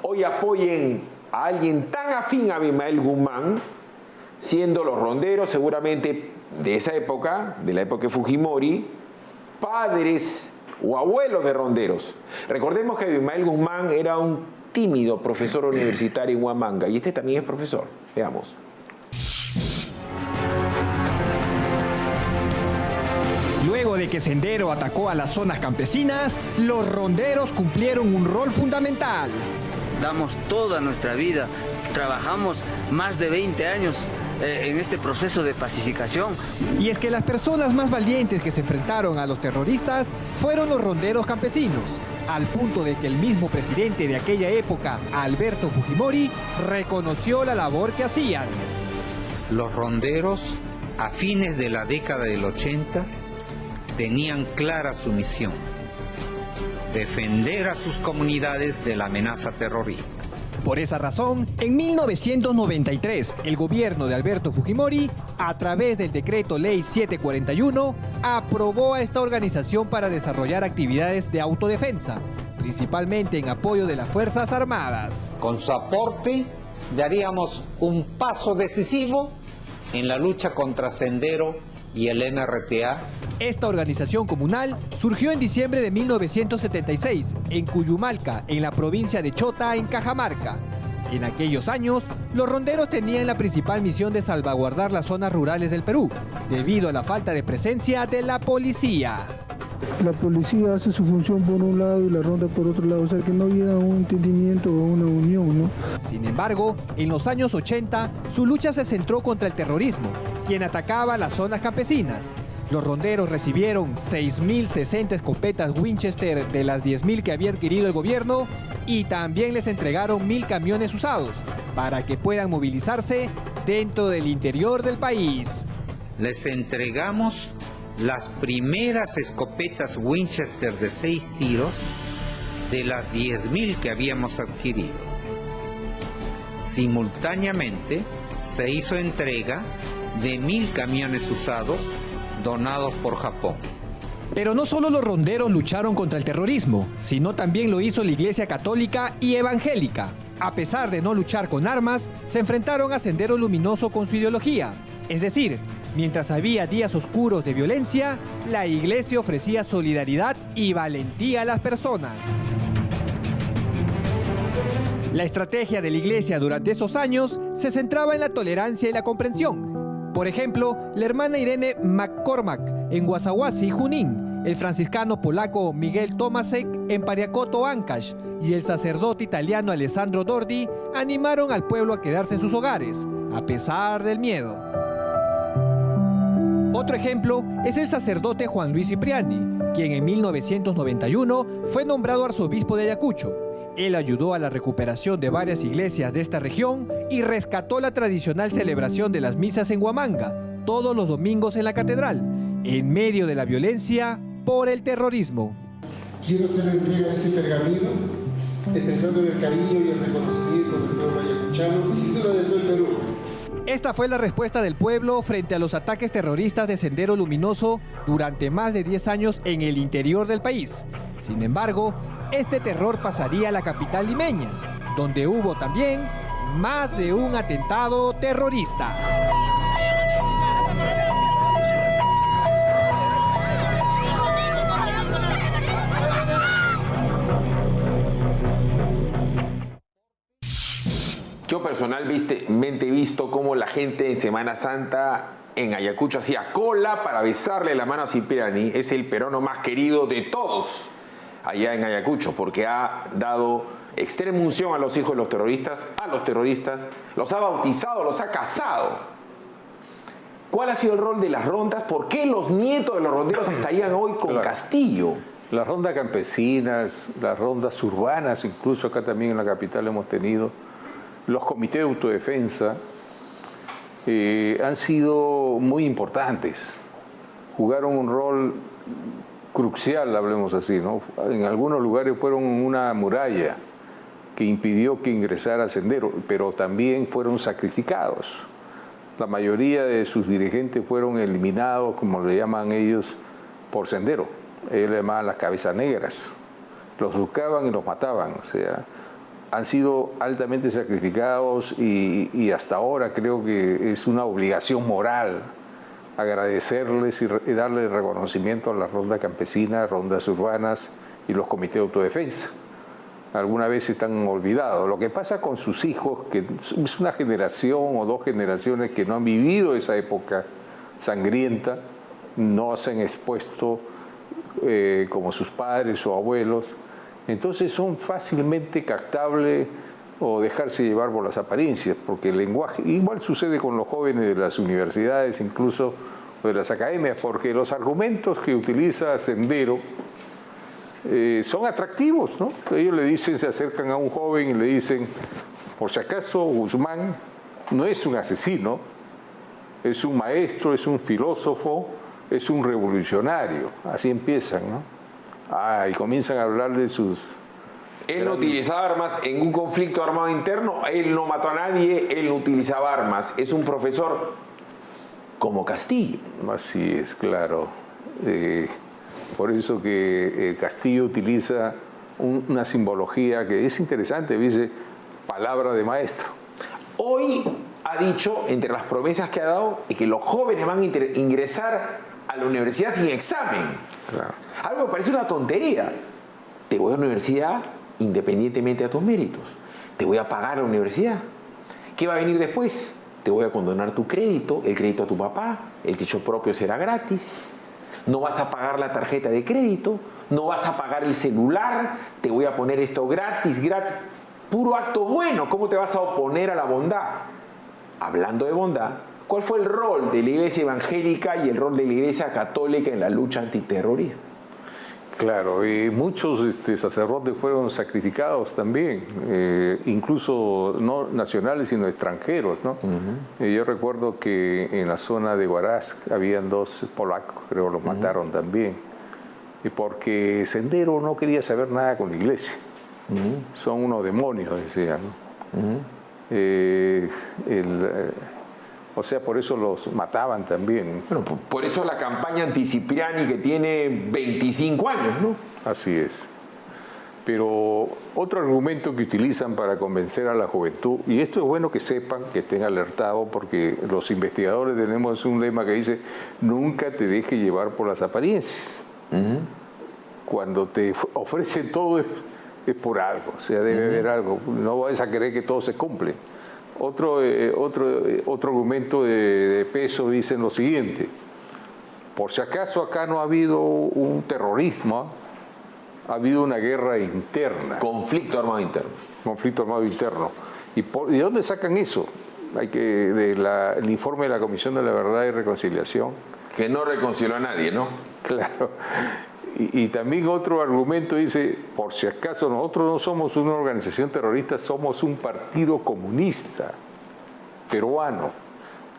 hoy apoyen a alguien tan afín a Abimael Guzmán, siendo los ronderos seguramente de esa época, de la época de Fujimori, padres o abuelos de ronderos? Recordemos que Abimael Guzmán era un tímido profesor universitario en Huamanga, y este también es profesor. Veamos. Luego de que Sendero atacó a las zonas campesinas, los ronderos cumplieron un rol fundamental. Damos toda nuestra vida, trabajamos más de 20 años en este proceso de pacificación. Y es que las personas más valientes que se enfrentaron a los terroristas fueron los ronderos campesinos, al punto de que el mismo presidente de aquella época, Alberto Fujimori, reconoció la labor que hacían. Los ronderos, a fines de la década del 80, tenían clara su misión: defender a sus comunidades de la amenaza terrorista. Por esa razón, en 1993, el gobierno de Alberto Fujimori, a través del decreto Ley 741, aprobó a esta organización para desarrollar actividades de autodefensa, principalmente en apoyo de las Fuerzas Armadas. Con su aporte, daríamos un paso decisivo en la lucha contra Sendero y el MRTA. Esta organización comunal surgió en diciembre de 1976 en Cuyumalca, en la provincia de Chota, en Cajamarca. En aquellos años, los ronderos tenían la principal misión de salvaguardar las zonas rurales del Perú, debido a la falta de presencia de la policía. La policía hace su función por un lado y la ronda por otro lado, o sea que no había un entendimiento o una unión, ¿no? Sin embargo, en los años 80, su lucha se centró contra el terrorismo, quien atacaba las zonas campesinas. Los ronderos recibieron 6.060 escopetas Winchester de las 10.000 que había adquirido el gobierno, y también les entregaron 1.000 camiones usados para que puedan movilizarse dentro del interior del país. Les entregamos las primeras escopetas Winchester de 6 tiros de las 10.000 que habíamos adquirido. Simultáneamente se hizo entrega de 1.000 camiones usados donados por Japón. Pero no solo los ronderos lucharon contra el terrorismo, sino también lo hizo la Iglesia Católica y Evangélica. A pesar de no luchar con armas, se enfrentaron a Sendero Luminoso con su ideología. Es decir, mientras había días oscuros de violencia, la Iglesia ofrecía solidaridad y valentía a las personas. La estrategia de la Iglesia durante esos años se centraba en la tolerancia y la comprensión. Por ejemplo, la hermana Irene McCormack en Guasahuasi, Junín, el franciscano polaco Miguel Tomasek en Pariacoto, Ancash, y el sacerdote italiano Alessandro Dordi animaron al pueblo a quedarse en sus hogares, a pesar del miedo. Otro ejemplo es el sacerdote Juan Luis Cipriani, quien en 1991 fue nombrado arzobispo de Ayacucho. Él ayudó a la recuperación de varias iglesias de esta región y rescató la tradicional celebración de las misas en Huamanga, todos los domingos en la catedral, en medio de la violencia por el terrorismo. Quiero hacer la entrega de este pergamino, expresando el cariño y el reconocimiento del pueblo ayacuchano y sin duda de todo el Perú. Esta fue la respuesta del pueblo frente a los ataques terroristas de Sendero Luminoso durante más de 10 años en el interior del país. Sin embargo, este terror pasaría a la capital limeña, donde hubo también más de un atentado terrorista. Yo personalmente he visto cómo la gente en Semana Santa en Ayacucho hacía cola para besarle la mano a Cipriani. Es el peruano más querido de todos allá en Ayacucho, porque ha dado extrema unción a los hijos de los terroristas, los ha bautizado, los ha casado. ¿Cuál ha sido el rol de las rondas? ¿Por qué los nietos de los ronderos estarían hoy con Castillo? Las rondas campesinas, las rondas urbanas, incluso acá también en la capital hemos tenido, los comités de autodefensa han sido muy importantes. Jugaron un rol crucial, hablemos así, ¿no? En algunos lugares fueron una muralla que impidió que ingresara Sendero, pero también fueron sacrificados la mayoría de sus dirigentes fueron eliminados, como le llaman ellos, por Sendero. Ellos le llamaban las cabezas negras. Los buscaban y los mataban. O sea, han sido altamente sacrificados y hasta ahora creo que es una obligación moral agradecerles y darle reconocimiento a las rondas campesinas, rondas urbanas y los comités de autodefensa. Alguna vez están olvidados. Lo que pasa con sus hijos, que es una generación o dos generaciones que no han vivido esa época sangrienta, no se han expuesto como sus padres o abuelos, entonces son fácilmente captables o dejarse llevar por las apariencias, porque el lenguaje, igual sucede con los jóvenes de las universidades, incluso de las academias, porque los argumentos que utiliza Sendero son atractivos, ¿no? Ellos le dicen, se acercan a un joven y le dicen, por si acaso Guzmán no es un asesino, es un maestro, es un filósofo, es un revolucionario. Así empiezan, ¿no? Y comienzan a hablar de sus... Él no utilizaba armas en un conflicto armado interno, él no mató a nadie, él no utilizaba armas. Es un profesor como Castillo. Así es, claro. Por eso que Castillo utiliza una simbología que es interesante, dice, palabra de maestro. Hoy ha dicho, entre las promesas que ha dado, que los jóvenes van a ingresar a la universidad sin examen. Claro. Algo que parece una tontería. Te voy a la universidad independientemente de tus méritos. Te voy a pagar la universidad. ¿Qué va a venir después? Te voy a condonar tu crédito, el crédito a tu papá, el techo propio será gratis. No vas a pagar la tarjeta de crédito, no vas a pagar el celular, te voy a poner esto gratis, gratis. Puro acto bueno, ¿cómo te vas a oponer a la bondad? Hablando de bondad, ¿cuál fue el rol de la Iglesia evangélica y el rol de la Iglesia católica en la lucha antiterrorismo? Claro, y muchos sacerdotes fueron sacrificados también, incluso no nacionales sino extranjeros, ¿no? Yo recuerdo que en la zona de Huaraz habían 2 polacos, creo, los mataron también, y porque Sendero no quería saber nada con la iglesia. Son unos demonios, decían, ¿no? O sea, por eso los mataban también. Bueno, por eso la campaña anti-Cipriani que tiene 25 años, ¿no? Así es. Pero otro argumento que utilizan para convencer a la juventud, y esto es bueno que sepan, que estén alertados, porque los investigadores tenemos un lema que dice, nunca te dejes llevar por las apariencias. Cuando te ofrecen todo es por algo, o sea, debe haber algo. No vas a creer que todo se cumple. Otro argumento de peso dicen lo siguiente: por si acaso acá no ha habido un terrorismo, ha habido una guerra interna. Conflicto armado interno. Conflicto armado interno. ¿Y de dónde sacan eso? El informe de la Comisión de la Verdad y Reconciliación. Que no reconcilió a nadie, ¿no? Claro. Y también otro argumento dice, por si acaso nosotros no somos una organización terrorista, somos un partido comunista peruano.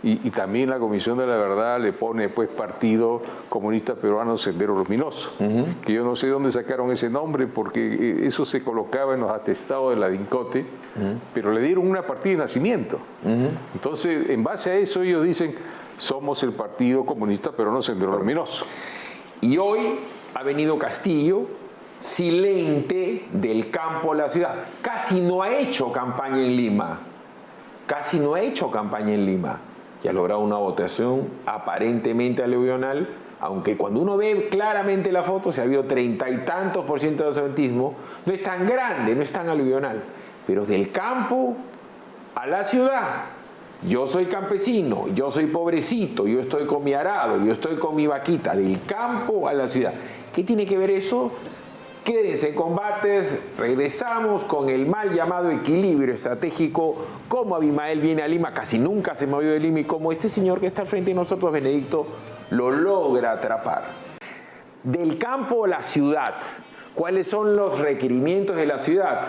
Y también la Comisión de la Verdad le pone pues Partido Comunista Peruano Sendero Luminoso, que yo no sé dónde sacaron ese nombre porque eso se colocaba en los atestados de la DINCOTE, pero le dieron una partida de nacimiento. Entonces, en base a eso ellos dicen, somos el Partido Comunista Peruano Sendero Luminoso. Y hoy ha venido Castillo, silente del campo a la ciudad. Casi no ha hecho campaña en Lima. Casi no ha hecho campaña en Lima. Y ha logrado una votación aparentemente aluvional, aunque cuando uno ve claramente la foto, se ha habido 30 y tantos % de ausentismo, no es tan grande, no es tan aluvional. Pero del campo a la ciudad, yo soy campesino, yo soy pobrecito, yo estoy con mi arado, yo estoy con mi vaquita, del campo a la ciudad. ¿Qué tiene que ver eso? Quédense en combates, regresamos con el mal llamado equilibrio estratégico, cómo Abimael viene a Lima, casi nunca se movió de Lima, y cómo este señor que está al frente de nosotros, Benedicto, lo logra atrapar. Del campo a la ciudad, ¿cuáles son los requerimientos de la ciudad?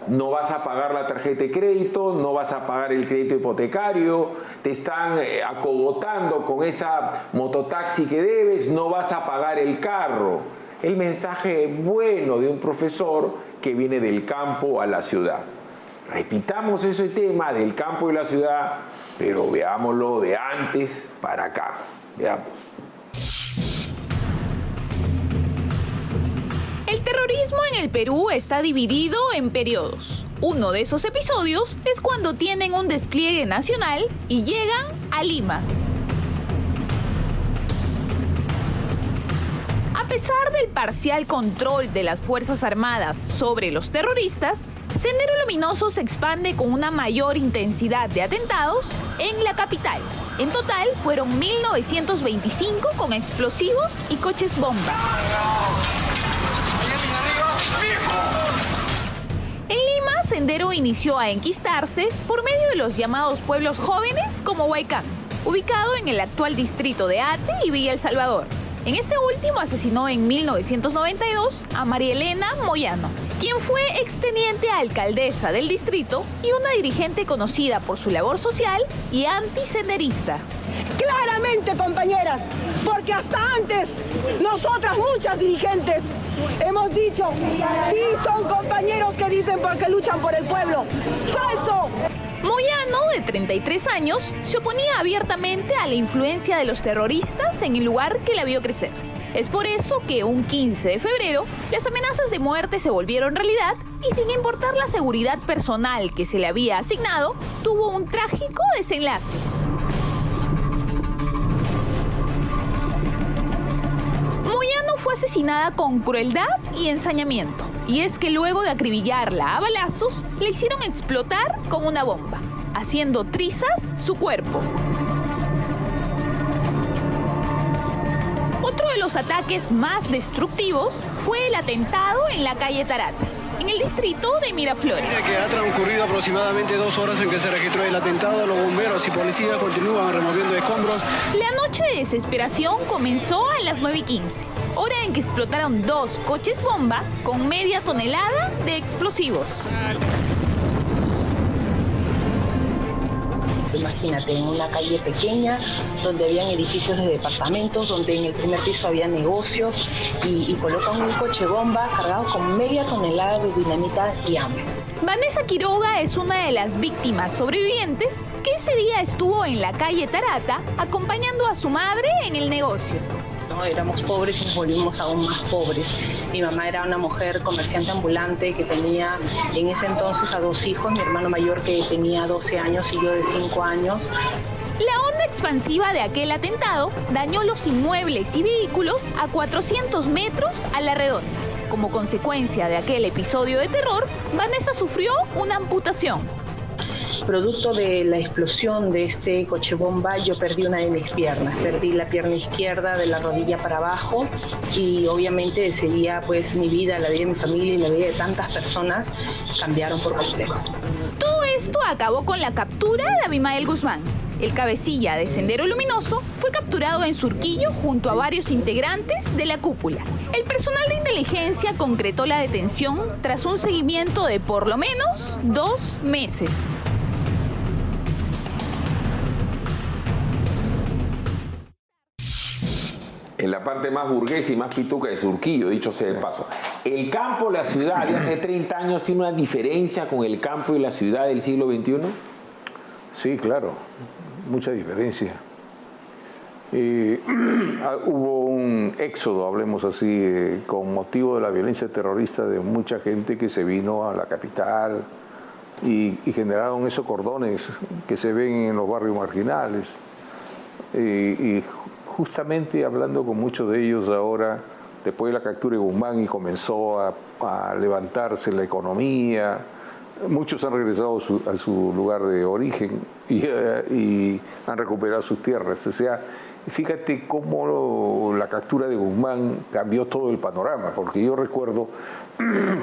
No vas a pagar la tarjeta de crédito, no vas a pagar el crédito hipotecario, te están acogotando con esa mototaxi que debes, no vas a pagar el carro. El mensaje bueno de un profesor que viene del campo a la ciudad. Repitamos ese tema del campo y la ciudad pero veámoslo de antes para acá. Veamos. El terrorismo en el Perú está dividido en periodos. Uno de esos episodios es cuando tienen un despliegue nacional y llegan a Lima. A pesar del parcial control de las Fuerzas Armadas sobre los terroristas, Sendero Luminoso se expande con una mayor intensidad de atentados en la capital. En total fueron 1925 con explosivos y coches bomba. En Lima, Sendero inició a enquistarse por medio de los llamados pueblos jóvenes como Huaycán, ubicado en el actual distrito de Ate y Villa El Salvador. En este último asesinó en 1992 a María Elena Moyano, quien fue exteniente alcaldesa del distrito y una dirigente conocida por su labor social y antisenderista. Claramente, compañeras, porque hasta antes nosotras, muchas dirigentes, hemos dicho, sí, son compañeros que dicen porque luchan por el pueblo. ¡Falso! Moyano, de 33 años, se oponía abiertamente a la influencia de los terroristas en el lugar que la vio crecer. Es por eso que un 15 de febrero, las amenazas de muerte se volvieron realidad y sin importar la seguridad personal que se le había asignado, tuvo un trágico desenlace. Moyano fue asesinada con crueldad y ensañamiento. Y es que luego de acribillarla a balazos, le hicieron explotar con una bomba, haciendo trizas su cuerpo. Otro de los ataques más destructivos fue el atentado en la calle Tarata, en el distrito de Miraflores. Dice que ha transcurrido aproximadamente 2 horas en que se registró el atentado. Los bomberos y policías continúan removiendo escombros. La noche de desesperación comenzó a las 9:15, hora en que explotaron 2 coches bomba con media tonelada de explosivos. Imagínate, en una calle pequeña, donde habían edificios de departamentos, donde en el primer piso había negocios, y colocan un coche bomba cargado con media tonelada de dinamita y hambre. Vanessa Quiroga es una de las víctimas sobrevivientes que ese día estuvo en la calle Tarata acompañando a su madre en el negocio. ¿No? Éramos pobres y nos volvimos aún más pobres. Mi mamá era una mujer comerciante ambulante que tenía en ese entonces a 2 hijos, mi hermano mayor que tenía 12 años y yo de 5 años. La onda expansiva de aquel atentado dañó los inmuebles y vehículos a 400 metros a la redonda. Como consecuencia de aquel episodio de terror, Vanessa sufrió una amputación. Producto de la explosión de este coche bomba, yo perdí una de mis piernas. Perdí la pierna izquierda de la rodilla para abajo y obviamente ese día pues mi vida, la vida de mi familia y la vida de tantas personas cambiaron por completo. Todo esto acabó con la captura de Abimael Guzmán. El cabecilla de Sendero Luminoso fue capturado en Surquillo junto a varios integrantes de la cúpula. El personal de inteligencia concretó la detención tras un seguimiento de por lo menos 2 meses. En la parte más burguesa y más pituca de Surquillo, dicho sea de paso. ¿El campo, la ciudad de hace 30 años tiene una diferencia con el campo y la ciudad del siglo XXI? Sí, claro, mucha diferencia. Hubo un éxodo, hablemos así, con motivo de la violencia terrorista de mucha gente que se vino a la capital y generaron esos cordones que se ven en los barrios marginales. Y justamente hablando con muchos de ellos ahora, después de la captura de Guzmán y comenzó a levantarse la economía, muchos han regresado a su lugar de origen y han recuperado sus tierras. O sea, fíjate cómo la captura de Guzmán cambió todo el panorama, porque yo recuerdo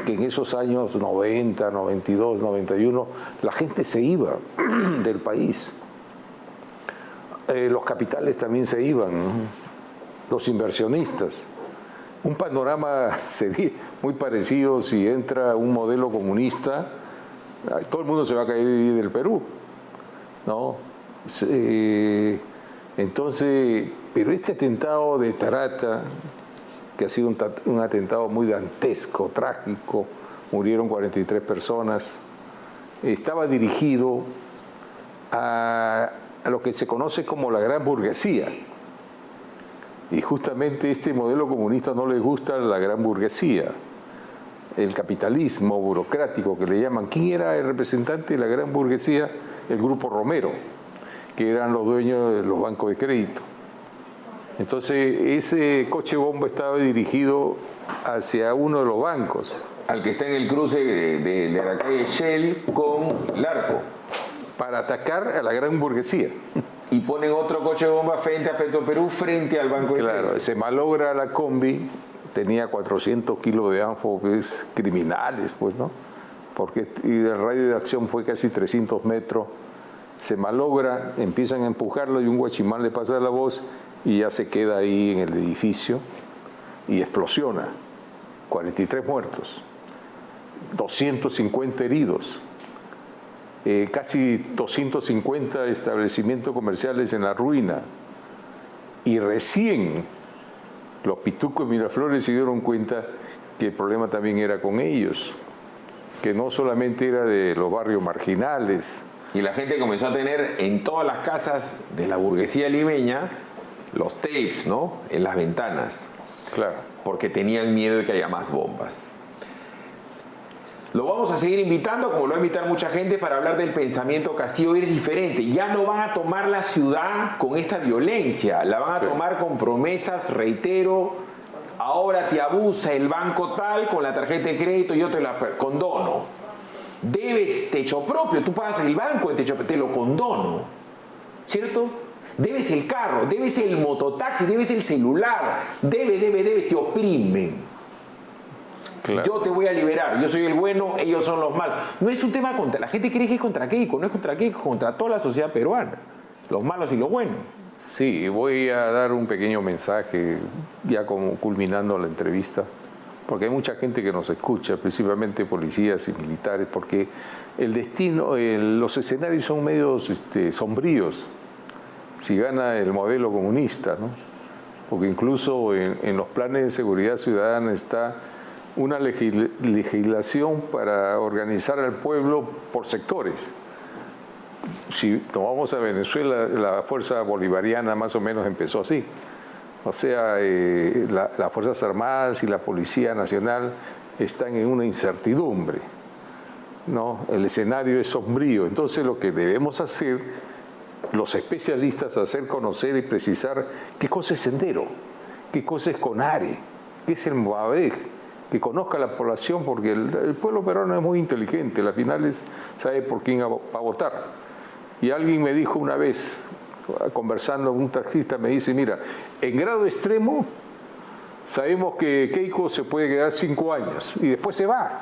que en esos años 90, 92, 91, la gente se iba del país. Los capitales también se iban, ¿no? Los inversionistas. Un panorama muy parecido si entra un modelo comunista, todo el mundo se va a caer del Perú, ¿no? Entonces, pero este atentado de Tarata, que ha sido un atentado muy dantesco, trágico, murieron 43 personas, estaba dirigido a a lo que se conoce como la gran burguesía. Y justamente este modelo comunista no le gusta a la gran burguesía, el capitalismo burocrático que le llaman. ¿Quién era el representante de la gran burguesía? El Grupo Romero, que eran los dueños de los bancos de crédito. Entonces ese coche bomba estaba dirigido hacia uno de los bancos. Al que está en el cruce de la calle Shell con Larco. Para atacar a la gran burguesía. Y ponen otro coche bomba frente a Petroperú, frente al banco de crédito. Claro, se malogra la combi, tenía 400 kilos de ánfobes criminales, pues, ¿no? Porque el radio de acción fue casi 300 metros. Se malogra, empiezan a empujarlo y un guachimán le pasa la voz y ya se queda ahí en el edificio y explosiona. 43 muertos, 250 heridos, casi 250 establecimientos comerciales en la ruina. Y recién los pitucos de Miraflores se dieron cuenta que el problema también era con ellos, que no solamente era de los barrios marginales. Y la gente comenzó a tener en todas las casas de la burguesía limeña los tapes, ¿no? En las ventanas. Claro. Porque tenían miedo de que haya más bombas. Lo vamos a seguir invitando, como lo va a invitar mucha gente, para hablar del pensamiento Castillo es diferente. Ya no van a tomar la ciudad con esta violencia, la van a tomar con promesas, reitero. Ahora te abusa el banco tal con la tarjeta de crédito, yo te la condono. Debes techo propio, tú pagas el banco de techo propio, te lo condono, ¿cierto? Debes el carro, debes el mototaxi, debes el celular, debes, te oprimen. Claro. Yo te voy a liberar, yo soy el bueno, ellos son los malos. No es un tema contra, la gente cree que es contra Keiko, no es contra Keiko, es contra toda la sociedad peruana, los malos y los buenos. Sí, voy a dar un pequeño mensaje, ya como culminando la entrevista, porque hay mucha gente que nos escucha, principalmente policías y militares, porque el destino, los escenarios son medios sombríos, si gana el modelo comunista, ¿no? Porque incluso en los planes de seguridad ciudadana está una legislación para organizar al pueblo por sectores. Si nos vamos a Venezuela, la fuerza bolivariana más o menos empezó así. O sea, las Fuerzas Armadas y la Policía Nacional están en una incertidumbre, ¿no? El escenario es sombrío. Entonces lo que debemos hacer, los especialistas, hacer conocer y precisar qué cosa es Sendero, qué cosa es CONARE, qué es el MOAVEG, que conozca la población, porque el pueblo peruano es muy inteligente, al final sabe por quién va a votar. Y alguien me dijo una vez, conversando con un taxista, me dice, mira, en grado extremo sabemos que Keiko se puede quedar 5 años y después se va.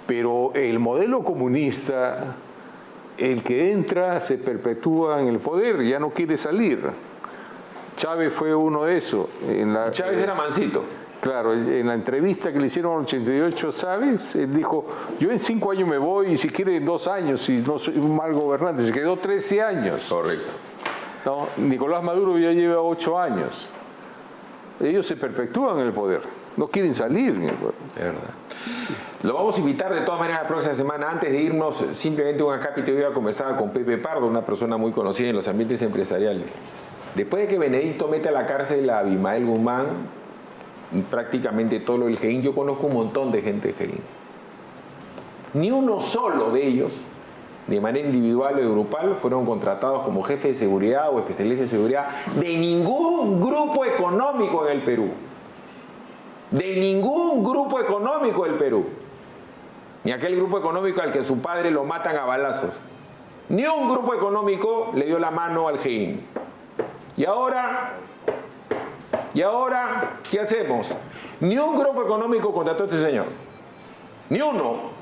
Pero el modelo comunista, el que entra se perpetúa en el poder, ya no quiere salir. Chávez fue uno de esos. Chávez era mansito. Claro, en la entrevista que le hicieron en el 88, ¿sabes? Él dijo, yo en 5 años me voy y si quiere en 2 años, si no soy un mal gobernante. Se quedó 13 años. Correcto. ¿No? Nicolás Maduro ya lleva 8 años. Ellos se perpetúan en el poder, no quieren salir en el poder. Es verdad. Lo vamos a invitar de todas maneras la próxima semana. Antes de irnos, simplemente un acápite. Hoy conversaba con Pepe Pardo, una persona muy conocida en los ambientes empresariales. Después de que Benedicto mete a la cárcel a Abimael Guzmán y prácticamente todo lo del GEIN, yo conozco un montón de gente de GEIN. Ni uno solo de ellos, de manera individual o grupal, fueron contratados como jefe de seguridad o especialistas de seguridad de ningún grupo económico en el Perú. De ningún grupo económico del Perú. Ni aquel grupo económico al que su padre lo matan a balazos. Ni un grupo económico le dio la mano al GEIN. Y ahora, ¿qué hacemos? Ni un grupo económico contrató a este señor. Ni uno.